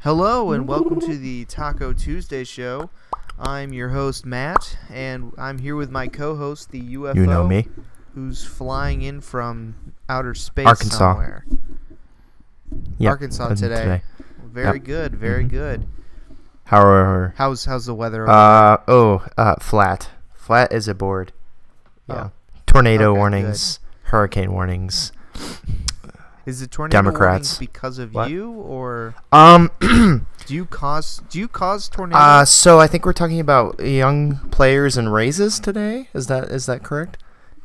Hello and welcome to the Taco Tuesday show. I'm your host Matt, and I'm here with my co-host, the UFO. You know me. Who's flying in from outer space Arkansas. somewhere. Yep, Arkansas today. Very good, very good. How's the weather over there? Flat. Flat as a board. Yeah. Oh. Tornado Okay, warnings, hurricane warnings. Is it tornado Democrats. warnings because of What? you, or Do you cause tornadoes? So I think we're talking about young players and raises today. Is that correct?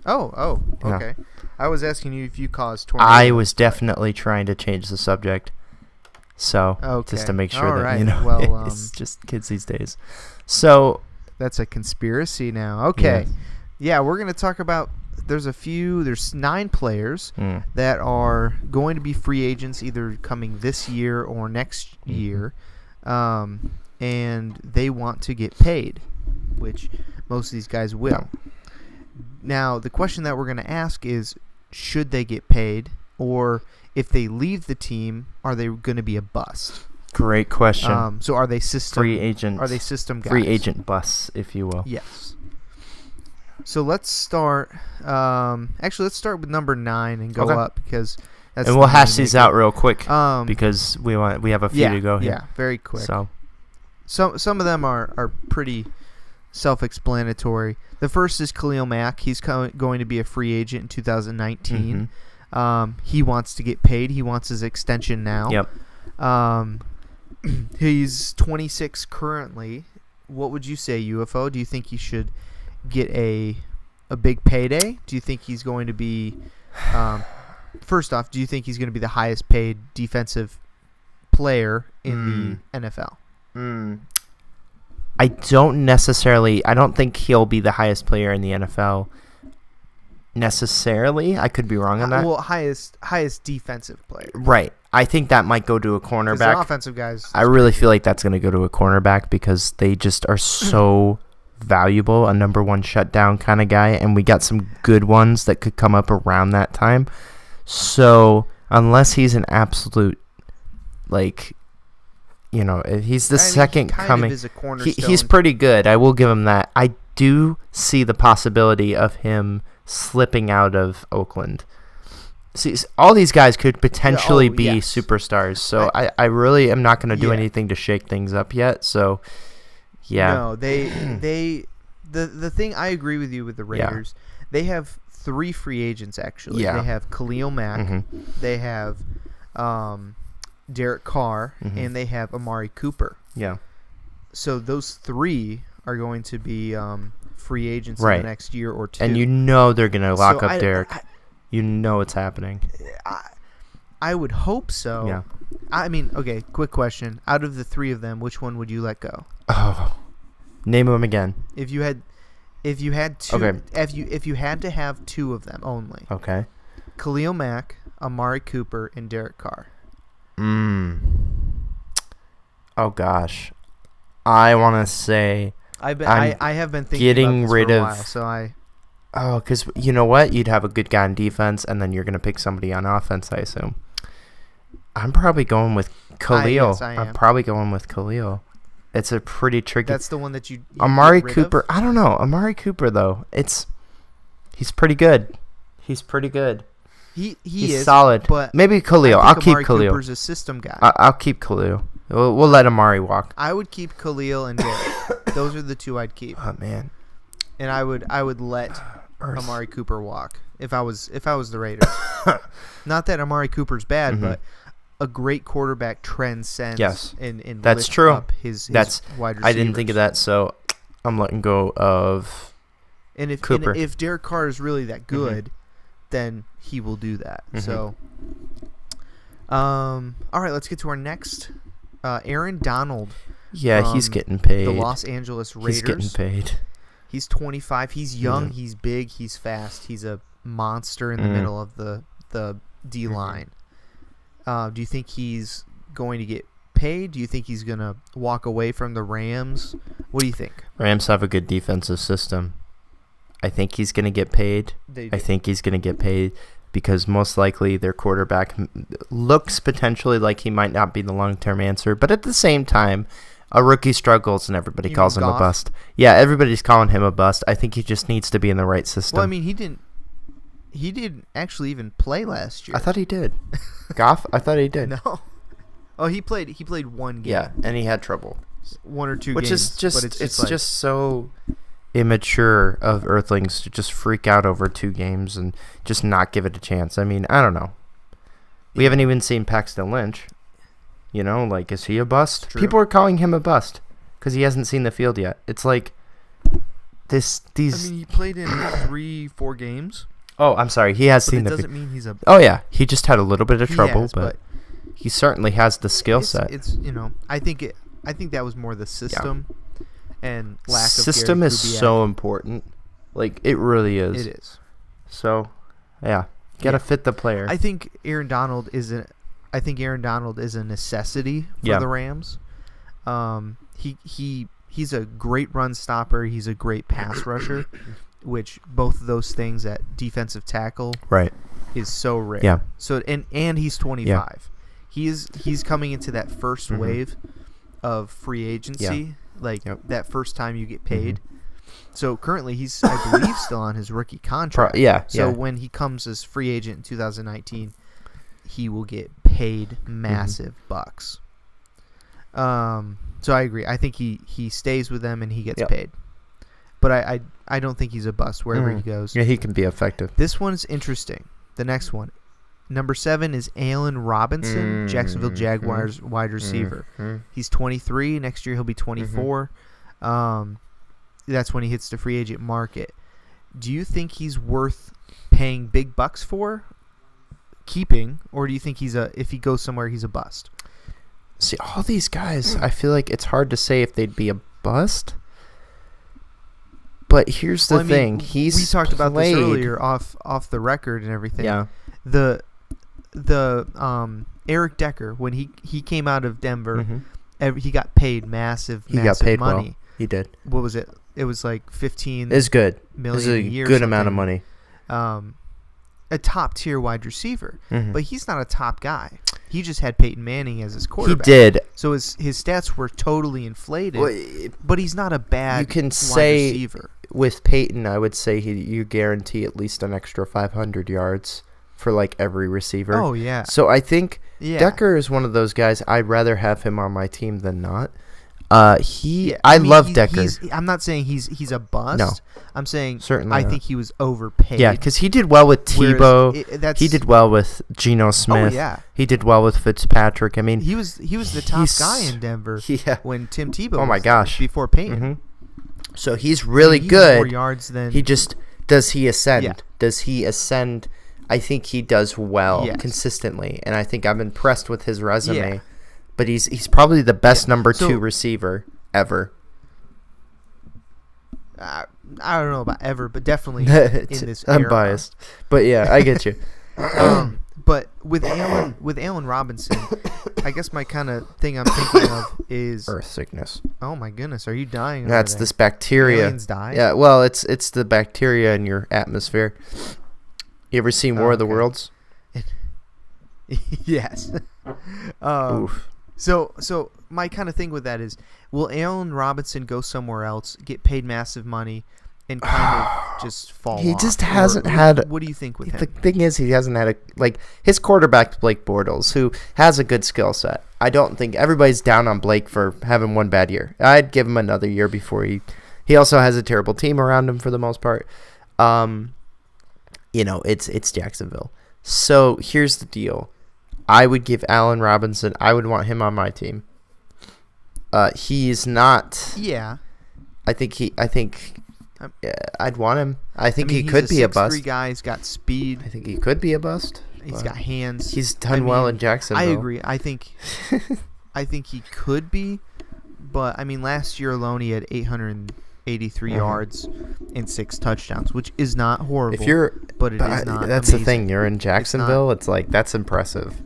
Oh, Yeah. okay. I was asking you if you cause tornadoes. I was definitely trying to change the subject. So just Okay. to make sure All that right. Well, it's just kids these days. So that's a conspiracy now. Okay. Yeah, we're going to talk about there's 9 players that are going to be free agents either coming this year or next year. And they want to get paid, which most of these guys will. Now, the question that we're going to ask is, should they get paid, or if they leave the team, are they going to be a bust? Great question. So are they system free agent? Are they system guys? Free agent busts, if you will. Yes. So let's start. Actually, let's start with number 9 and go up because that's. And we'll hash these out real quick because we have a few yeah, to go here. Yeah, very quick. So some of them are pretty self-explanatory. The first is Khalil Mack. He's going to be a free agent in 2019. He wants to get paid. He wants his extension now. Yep. He's 26 currently. What would you say, UFO? Do you think he should get a big payday? Do you think he's going to be first off, do you think he's going to be the highest paid defensive player in the NFL? I don't think he'll be the highest player in the NFL necessarily. I could be wrong on that. Well, highest defensive player. Right. I think that might go to a cornerback. The offensive guys. I really feel like that's going to go to a cornerback because they just are so valuable, a number one shutdown kind of guy, and we got some good ones that could come up around that time. So unless he's an absolute, he's the second coming. Is a cornerstone. He's pretty good. I will give him that. I do see the possibility of him slipping out of Oakland. See, all these guys could potentially be superstars. So I really am not going to do anything to shake things up yet. So. Yeah. No, the thing I agree with you with the Raiders. Yeah. They have 3 free agents actually. Yeah. They have Khalil Mack, they have Derek Carr, and they have Amari Cooper. Yeah. So those 3 are going to be free agents in the next year or 2. And they're going to lock up Derek. It's happening. I would hope so. Yeah. I mean, okay, quick question. Out of the 3 of them, which one would you let go? Oh. Name them again. If you had 2, okay. if you had to have 2 of them only. Okay. Khalil Mack, Amari Cooper, and Derek Carr. Oh gosh. I want to say I have been thinking getting about this rid for a of while, so I. Oh, because you know what? You'd have a good guy on defense, and then you're going to pick somebody on offense, I assume. I'm probably going with Khalil. Yes, I am. I'm probably going with Khalil. It's a pretty tricky. That's the one that you Amari get rid Cooper. Of? I don't know. Amari Cooper though. He's pretty good. He's pretty good. He's is solid. But maybe Khalil. I'll keep Amari Khalil. Cooper's a system guy. I'll keep Khalil. We'll let Amari walk. I would keep Khalil and Derek. Those are the 2 I'd keep. Oh man. And I would let Amari Cooper walk if I was the Raiders. Not that Amari Cooper's bad, but a great quarterback transcends. Yes, and that's true. Up his wide receivers. I didn't think of that, so I'm letting go of Cooper. And if Derek Carr is really that good, then he will do that. So, all right, let's get to our next. Aaron Donald. Yeah, he's getting paid. The Los Angeles Raiders. He's getting paid. He's 25. He's young. He's big. He's fast. He's a monster in the middle of the D line. Do you think he's going to get paid? Do you think he's going to walk away from the Rams? What do you think? Rams have a good defensive system. I think he's going to get paid. I think he's going to get paid. because most likely their quarterback looks potentially like he might not be the long-term answer. But at the same time, a rookie struggles and everybody calls him a bust. Yeah, everybody's calling him a bust. I think he just needs to be in the right system. Well, I mean, he didn't actually even play last year. I thought he did. Goff? I thought he did. No. Oh, he played one game. Yeah, and he had trouble. 1 or 2 Which games. is just, but it's just so immature of Earthlings to just freak out over 2 games and just not give it a chance. I mean, I don't know. We haven't even seen Paxton Lynch. You know, like, is he a bust? True. People are calling him a bust because he hasn't seen the field yet. It's like these. I mean, he played in 3-4 games. Oh, I'm sorry. He has seen the field. It doesn't mean he's a. Oh yeah, he just had a little bit of trouble, has, but he certainly has the skill set. It's I think that was more the system and lack of system Gary is Kubiak. so important. Like, it really is. It is. So, yeah, gotta fit the player. I think Aaron Donald is a necessity for the Rams. He's a great run stopper. He's a great pass rusher, which both of those things at defensive tackle is so rare. Yeah. So and he's 25. Yeah. He's coming into that first wave of free agency, that first time you get paid. So currently he's, I believe, still on his rookie contract. So when he comes as free agent in 2019, he will get paid massive bucks. So I agree. I think he stays with them and he gets paid. But I don't think he's a bust wherever he goes. Yeah, he can be effective. This one's interesting. The next one. Number 7 is Allen Robinson, Jacksonville Jaguars wide receiver. He's 23. Next year he'll be 24. That's when he hits the free agent market. Do you think he's worth paying big bucks for, keeping, or do you think if he goes somewhere he's a bust? See, all these guys, I feel like it's hard to say if they'd be a bust. But here's the thing: we talked about this earlier off the record and everything. Yeah. The Eric Decker, when he came out of Denver, he got paid massive money. Well. He did. What was it? It was like 15 It's good. million a year. It's a good amount of money. A top tier wide receiver, but he's not a top guy. He just had Peyton Manning as his quarterback. He did. So his stats were totally inflated. But he's not a bad wide receiver. With Peyton, I would say you guarantee at least an extra 500 yards for like every receiver. Oh yeah. So I think Decker is one of those guys. I'd rather have him on my team than not. I love Decker. I'm not saying he's a bust. No. I'm saying certainly I think he was overpaid. Yeah, because he did well with Tebow. He did well with Geno Smith. Oh, yeah. He did well with Fitzpatrick. I mean, he was the top guy in Denver when Tim Tebow oh my gosh. Before Peyton. So he's really good. More yards than does he ascend? Yeah. Does he ascend? I think he does well consistently, and I think I'm impressed with his resume. Yeah. But he's probably the best number 2 receiver ever. I don't know about ever, but definitely in this era. I'm biased, but yeah, I get you. But with Allen Robinson, I guess my kind of thing I'm thinking of is earth sickness. Oh my goodness, are you dying? That's this bacteria. Aliens die? Yeah, well, it's the bacteria in your atmosphere. You ever seen War of the Worlds? Yes. Oof. So my kind of thing with that is, will Allen Robinson go somewhere else, get paid massive money, and kind of just fall off? He just hasn't had. What do you think with him? The thing is, he hasn't had his quarterback's Blake Bortles, who has a good skill set. I don't think everybody's down on Blake for having one bad year. I'd give him another year before he also has a terrible team around him for the most part. It's Jacksonville. So here's the deal. I would give Allen Robinson. I would want him on my team. He's not. Yeah. I think I'd want him. I think he could be a bust. 6'3" guy. He's got speed. I think he could be a bust. He's got hands. He's done well in Jacksonville. I agree. I think he could be, but I mean, last year alone he had 883 yards and 6 touchdowns, which is not horrible. But it is not. That's amazing. the thing. You're in Jacksonville. It's like that's impressive.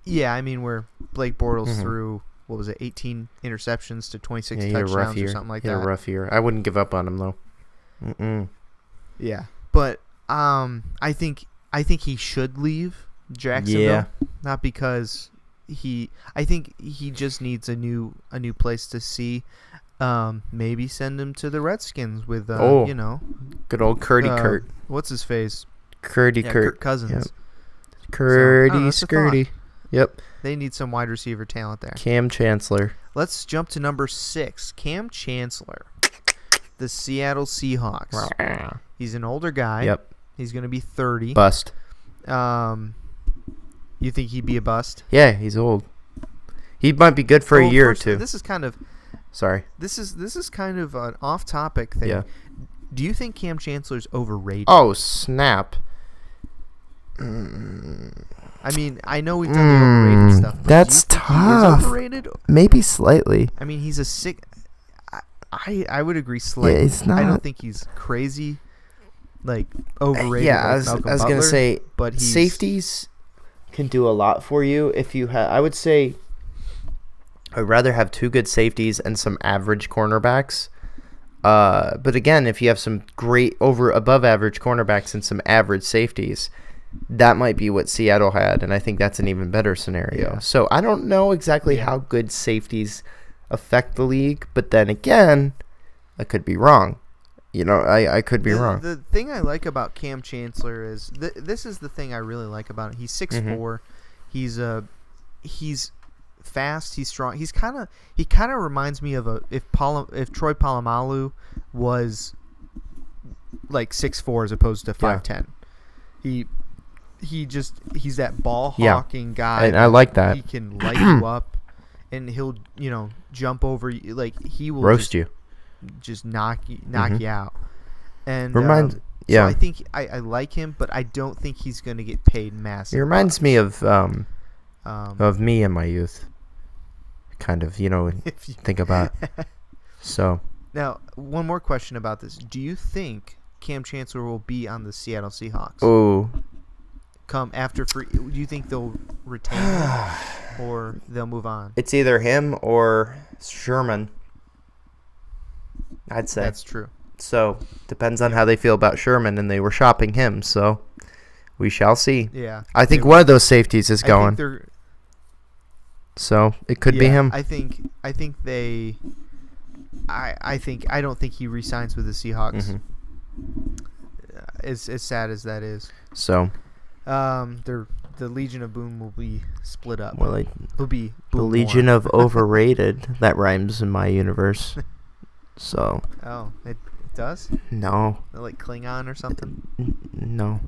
Yeah, I mean, where Blake Bortles threw, 18 interceptions to 26 touchdowns or something like that. He had a rough year. I wouldn't give up on him, though. Yeah. But I think he should leave Jacksonville. Yeah. Not because I think he just needs a new place to see. Maybe send him to the Redskins with good old Kurt. What's his face? Kirk Cousins. Yep. Curdy So, Skirty. Yep. They need some wide receiver talent there. Cam Chancellor. Let's jump to number 6. Cam Chancellor, the Seattle Seahawks. He's an older guy. Yep. He's going to be 30. Bust. You think he'd be a bust? Yeah, he's old. He might be good for a year or two. This is kind of. Sorry. This is kind of an off-topic thing. Yeah. Do you think Cam Chancellor's overrated? Oh, snap. I mean, I know we've done the overrated stuff. But That's do you think tough. He is overrated? Maybe slightly. I mean, he's a sick. I would agree slightly. Yeah, he's not. I don't think he's crazy, like overrated. Yeah, like I was gonna say, but safeties can do a lot for you if you have. I would say I'd rather have 2 good safeties and some average cornerbacks. But again, if you have some great above average cornerbacks and some average safeties, that might be what Seattle had, and I think that's an even better scenario. Yeah. So I don't know exactly how good safeties affect the league, but then again, I could be wrong. I could be wrong. The thing I like about Cam Chancellor is this is the thing I really like about him. He's 6'4". He's fast. He's strong. He kind of reminds me of if Troy Polamalu was like 6'4" as opposed to 5'10". He's that ball hawking guy. And I like that. He can light you up, and he'll jump over you. Like he will roast you. Just knock you out. And so I think I like him, but I don't think he's going to get paid massive. He reminds me of me in my youth. Kind of, think about. So now, one more question about this: do you think Cam Chancellor will be on the Seattle Seahawks? Oh, come after free? Do you think they'll retain him or they'll move on? It's either him or Sherman. I'd say that's true. So depends on how they feel about Sherman, and they were shopping him. So we shall see. Yeah, I think one of those safeties is going. So it could be him. I don't think he re-signs with the Seahawks. Mm-hmm. As sad as that is. So, the Legion of Boom will be split up. Well, will be the Legion of Overrated. That rhymes in my universe. So. Oh, it does? No. Like Klingon or something? No.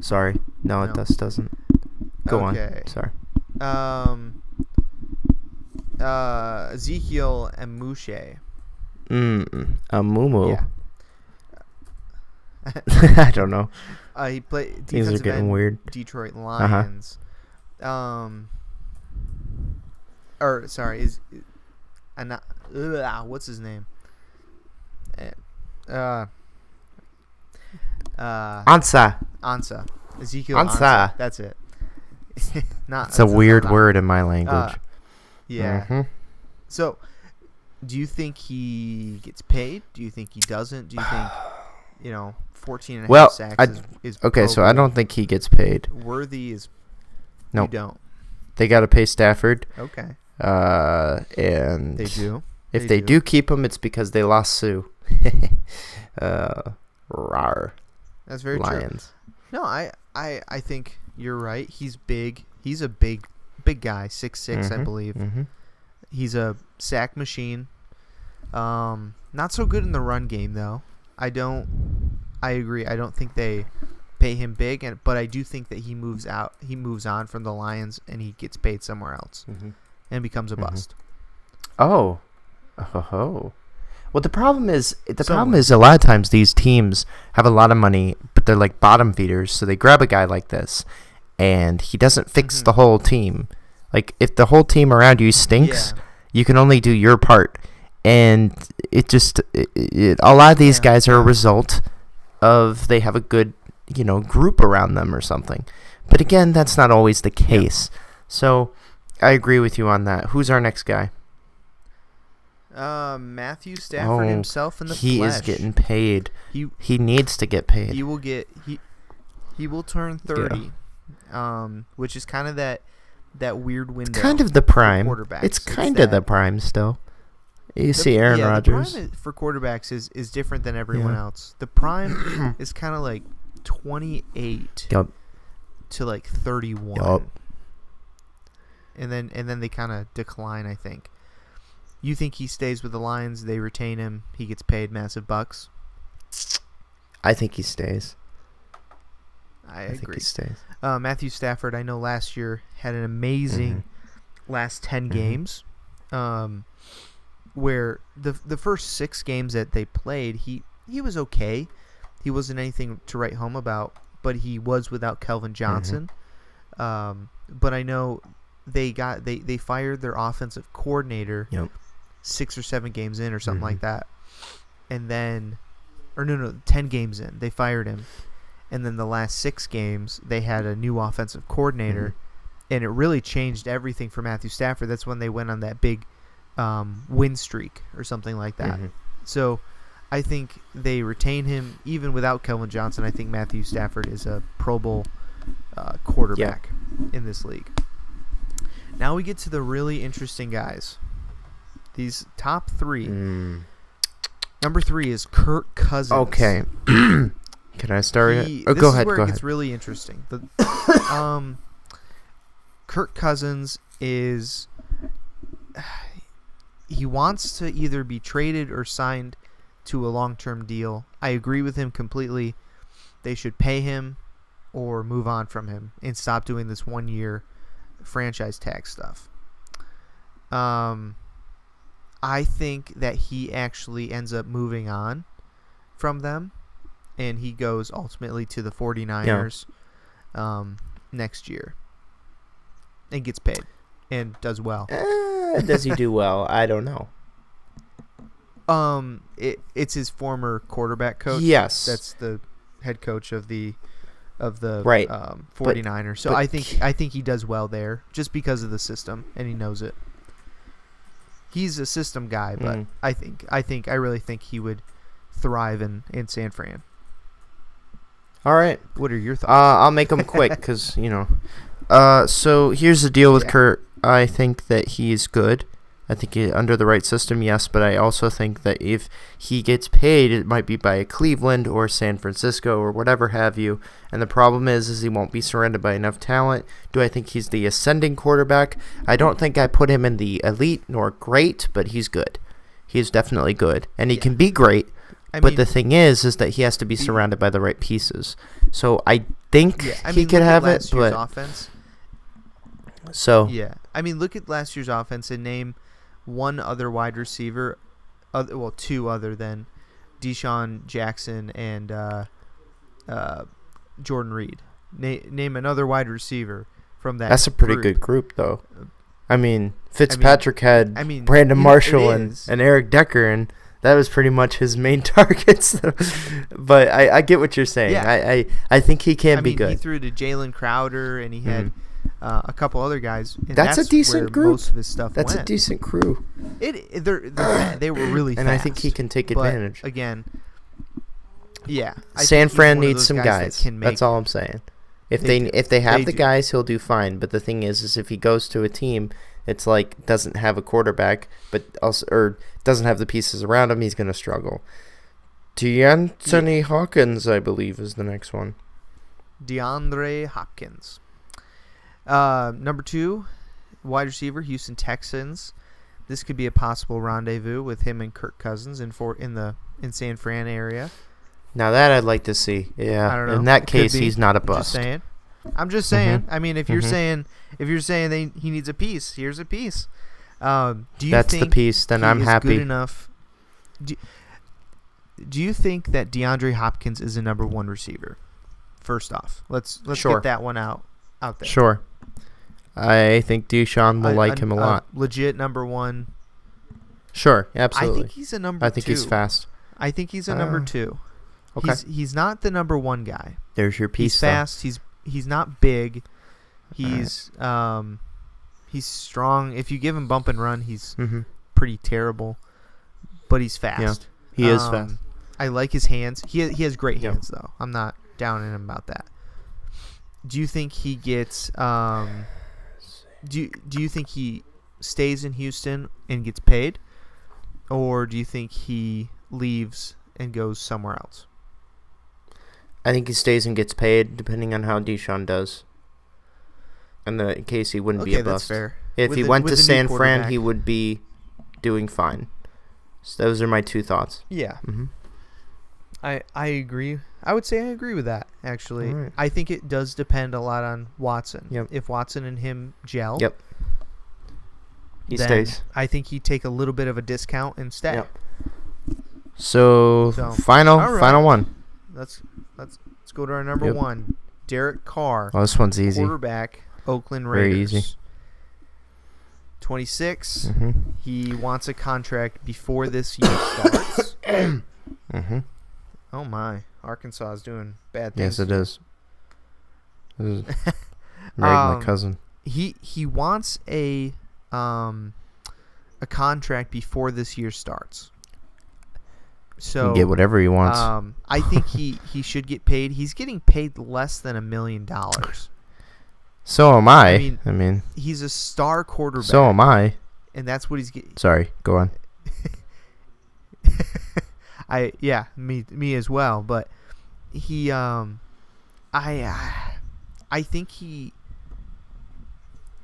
Sorry. No, it doesn't. Go on. Sorry. Ezekiel Amuche. Amumu. Yeah. I don't know. He played Things are defensive getting end, weird. Detroit Lions. What's his name? Ansah. Ezekiel Ansah. That's it. It's a weird word in my language. Yeah. Mm-hmm. So, do you think he gets paid? Do you think he doesn't? Do you think, 14 and a half sacks is okay, so I don't think he gets paid. Worthy is no. You don't. They got to pay Stafford. Okay. And they do. If they do keep him, it's because they lost Sue. Rawr. That's very Lions. True. No, I think you're right. He's big. He's a big guy, 6'6", I believe. Mm-hmm. He's a sack machine. Not so good in the run game though. I agree. I don't think they pay him big, but I do think that he moves on from the Lions and he gets paid somewhere else and becomes a bust. Oh. Well, the problem is a lot of times these teams have a lot of money, but they're like bottom feeders. So they grab a guy like this, and he doesn't fix the whole team. Like if the whole team around you stinks, you can only do your part, and a lot of these guys are a result of they have a good group around them or something. But again, that's not always the case. So I agree with you on that. Who's our next guy? Matthew Stafford himself in the he flesh. Is getting paid. He needs to get paid. He will turn 30, which is kind of that weird window. It's kind of the prime. Quarterbacks. It's kind of the prime still. You see Aaron Rodgers. The prime for quarterbacks is different than everyone else. The prime is kind of like 28 to like 31. Yep. And then they kind of decline, I think. You think he stays with the Lions, they retain him, he gets paid massive bucks? I think he stays. I agree. Think he stays. Matthew Stafford, I know last year had an amazing last 10 games, where the first 6 games that they played, he was okay. He wasn't anything to write home about, but he was without Kelvin Johnson. But I know they fired their offensive coordinator 6 or 7 games in or something like that. And then, or no, 10 games in, they fired him. And then the last 6 games, they had a new offensive coordinator, and it really changed everything for Matthew Stafford. That's when they went on that big win streak or something like that. So I think they retain him even without Kelvin Johnson. I think Matthew Stafford is a Pro Bowl quarterback in this league. Now we get to the really interesting guys. These top 3. Number 3 is Kirk Cousins. Okay. Can I start it? Oh, this go is ahead. where Go it ahead. gets really interesting. Kirk Cousins is he wants to either be traded or signed to a long-term deal. I agree with him completely. They should pay him or move on from him and stop doing this 1-year franchise tag stuff. I think that he actually ends up moving on from them, and he goes ultimately to the 49ers next year and gets paid and does well. Does he do well? I don't know. It's his former quarterback coach. Yes, that's the head coach of the 49ers. So I think he does well there just because of the system, and he knows it. He's a system guy, but I really think he would thrive in San Fran. All right. What are your thoughts? I'll make them quick because, so here's the deal with Kurt. I think that he's good. I think under the right system, yes, but I also think that if he gets paid, it might be by Cleveland or San Francisco or whatever have you. And the problem is he won't be surrounded by enough talent. Do I think he's the ascending quarterback? I don't think I put him in the elite nor great, but he's good. He's definitely good, and he can be great. But the thing is that he has to be surrounded by the right pieces. So I think he could have it, but offense. So look at last year's offense and name one other wide receiver, two other than Deshaun Jackson and Jordan Reed. Name another wide receiver from that. That's a pretty good group, though. Fitzpatrick had Brandon Marshall and Eric Decker, and that was pretty much his main targets. But I get what you're saying. Yeah. I think he can be good. He threw to Jalen Crowder, and he had a couple other guys. And that's a decent group. Most of his stuff That's went. A decent crew. They were really fast. And I think he can take advantage. But again, San Fran needs some guys. That's all I'm saying. If they have the guys, he'll do fine. But the thing is if he goes to a team, it's like doesn't have a quarterback, but also doesn't have the pieces around him, he's going to struggle. DeAnthony Hawkins, I believe, is the next one. DeAndre Hopkins. Number 2, wide receiver, Houston Texans. This could be a possible rendezvous with him and Kirk Cousins in San Fran area. Now that I'd like to see. Yeah. I don't know. In that case, he's not a bust. I'm just saying. If you're saying he needs a piece, here's a piece. Do you That's think the piece. Then I'm happy. Good enough? Do you think that DeAndre Hopkins is a number 1 receiver? First off, let's get that one out there. Sure. I think Deshaun will like him a lot. Legit number 1. Sure, absolutely. I think he's a number 2. I think he's fast. I think he's a number 2. Okay. He's not the number 1 guy. There's your piece. He's fast. He's not big. He's strong. If you give him bump and run, he's pretty terrible. but he's fast. Yeah, he is fast. I like his hands. He has great hands, though. I'm not down on him about that. Do you think he gets? Do you think he stays in Houston and gets paid, or do you think he leaves and goes somewhere else? I think he stays and gets paid, depending on how Deshaun does. In case he wouldn't be a bust. That's fair. If he went to San Fran, he would be doing fine. So those are my two thoughts. Yeah. Mm-hmm. I agree. I would say I agree with that, actually. Right. I think it does depend a lot on Watson. Yep. If Watson and him gel, he stays. I think he'd take a little bit of a discount and stay. Yep. So final one. Let's go to our number one. Derek Carr. Oh, this one's easy. Quarterback, Oakland Raiders. Very easy. 26. Mm-hmm. He wants a contract before this year starts. Mm-hmm. Oh my, Arkansas is doing bad things. Yes, it is. This is my cousin. He wants a contract before this year starts. So he can get whatever he wants. I think he should get paid. He's getting paid less than $1 million. So am I. I mean, he's a star quarterback. So am I. And that's what he's getting. Sorry, go on. Me as well. But he, I think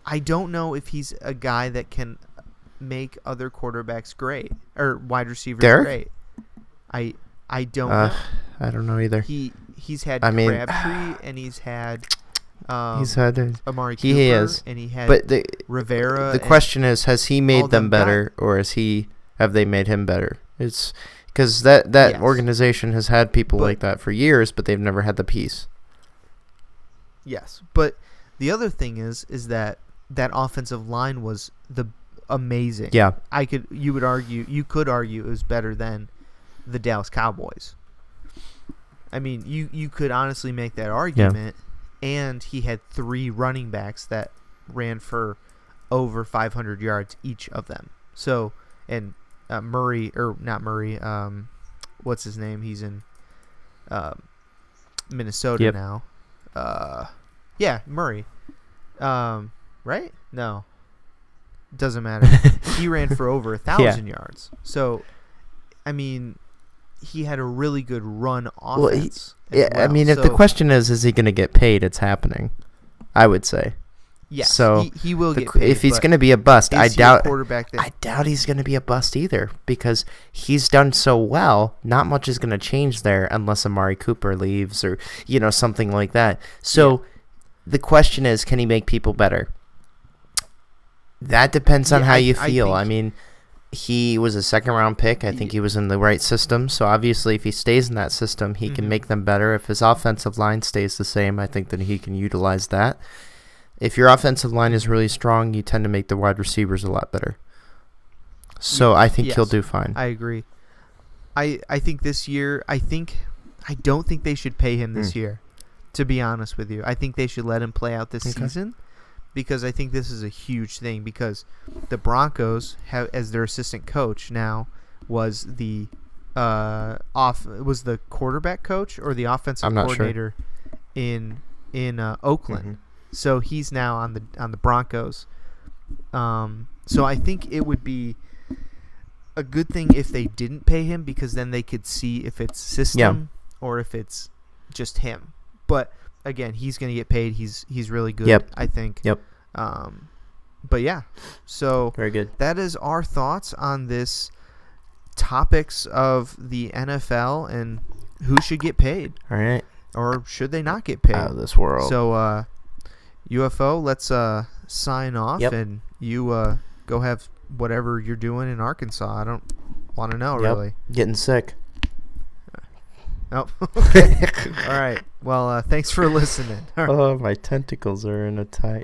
I don't know if he's a guy that can make other quarterbacks great or wide receivers great. I don't know. I don't know either. He's had Crabtree and he's had Amari Cooper and he had Rivera. The question is, has he made them better or have they made him better? It's because that organization has had people like that for years, but they've never had the piece. Yes, but the other thing is that offensive line was amazing. Yeah, you could argue it was better than the Dallas Cowboys. I mean, you could honestly make that argument. Yeah. And he had 3 running backs that ran for over 500 yards each of them. So, and Murray, or not Murray, what's his name? He's in Minnesota now. Murray. Right? No. Doesn't matter. He ran for over 1,000 yards. So, I mean, he had a really good run offense. I mean, if the question is he going to get paid, it's happening, I would say. Yes, so he will get paid. If he's going to be a bust, I doubt he's going to be a bust either, because he's done so well. Not much is going to change there unless Amari Cooper leaves or something like that. So the question is, can he make people better? That depends on how you feel. I mean, he was a second-round pick. I think he was in the right system. So obviously, if he stays in that system, he can make them better. If his offensive line stays the same, I think that he can utilize that. If your offensive line is really strong, you tend to make the wide receivers a lot better. So I think he'll do fine. I agree. I think this year, I don't think they should pay him this year, to be honest with you. I think they should let him play out this season, because I think this is a huge thing, because the Broncos have, as their assistant coach now, was the quarterback coach or the offensive coordinator in Oakland. Mm-hmm. So he's now on the Broncos. So I think it would be a good thing if they didn't pay him, because then they could see if it's system or if it's just him. But again, he's going to get paid. He's really good, I think. Yep. But yeah, so very good. That is our thoughts on this topics of the NFL and who should get paid. All right. Or should they not get paid? Out of this world. So, UFO, let's sign off, and you go have whatever you're doing in Arkansas. I don't want to know, really. Getting sick. Oh, okay. All right. Well, thanks for listening. Oh, my tentacles are in a tight